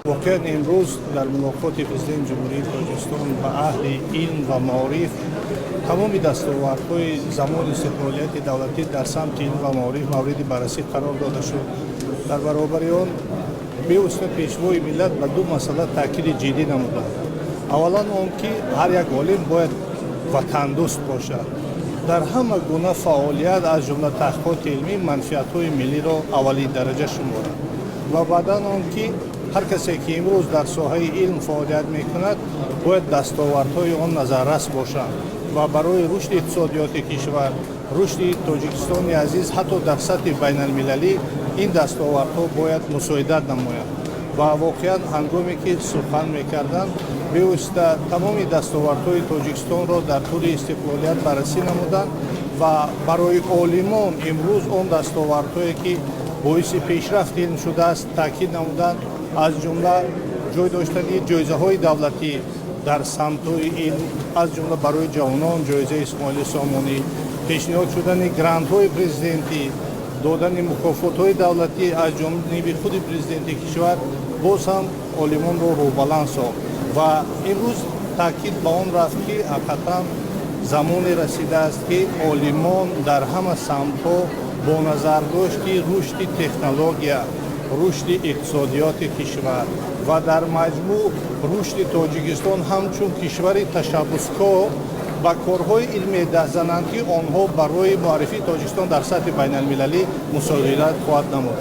واقعا امروز در ملاقات پرزیدنت جمهوری تاجیکستان با اهل علم و معارف تمام دستاوردهای زمان استقلالیت دولتی در سمت علم و معارف مورد بررسی قرار داده شد. در برابر آن بی‌واسطه پیشوای ملت به دو مسئله تاکید جدی نمودند. اولا آن که هر یک عالم باید وطن دوست باشد. در همه گونه فعالیت از جمله تحقیقات علمی منفعت‌های ملی را اولین درجه شمارد و بعدا آن که هر کسی که امروز در ساحه علم فعالیت میکند باید دستاوردهای آن نظررس باشند و برای رشد اقتصادیات کشور، رشد تاجیکستان عزیز حتی در سطح بین المللی این دستاوردها باید مساعدت نمایند و واقعا هنگامی که سخن میکردند بی‌واسطه تمام دستاوردهای تاجیکستان را در طول استقلالیت بررسی نمودند و برای عالمان امروز آن دستاوردهایی که باعث پیشرفت علم شده است تاکید نمودند، از جمله جای داشتنی جایزه‌های دولتی در سمت‌های علم، از جمله برای جوانان جایزه اسماعیل سامانی، پیشنهاد شدن گرانت‌های پرزیدنتی، دادن مکافات‌های دولتی از جانب خود پرزیدنت کشور باز هم عالمان را روبلند ساخت و امروز تاکید به آن رفت که حقیقتاً زمانی رسیده است که عالمان در همه سمت‌ها با نظر داشتی رشد تکنولوژیا، رشد اقتصادیات کشور و در مجموع رشد تاجیکستان همچون کشور تشبثکار با کارهای علمی دست زنند که آنها برای معرفی تاجیکستان در سطح بین المللی مساعدت خواهد نمود.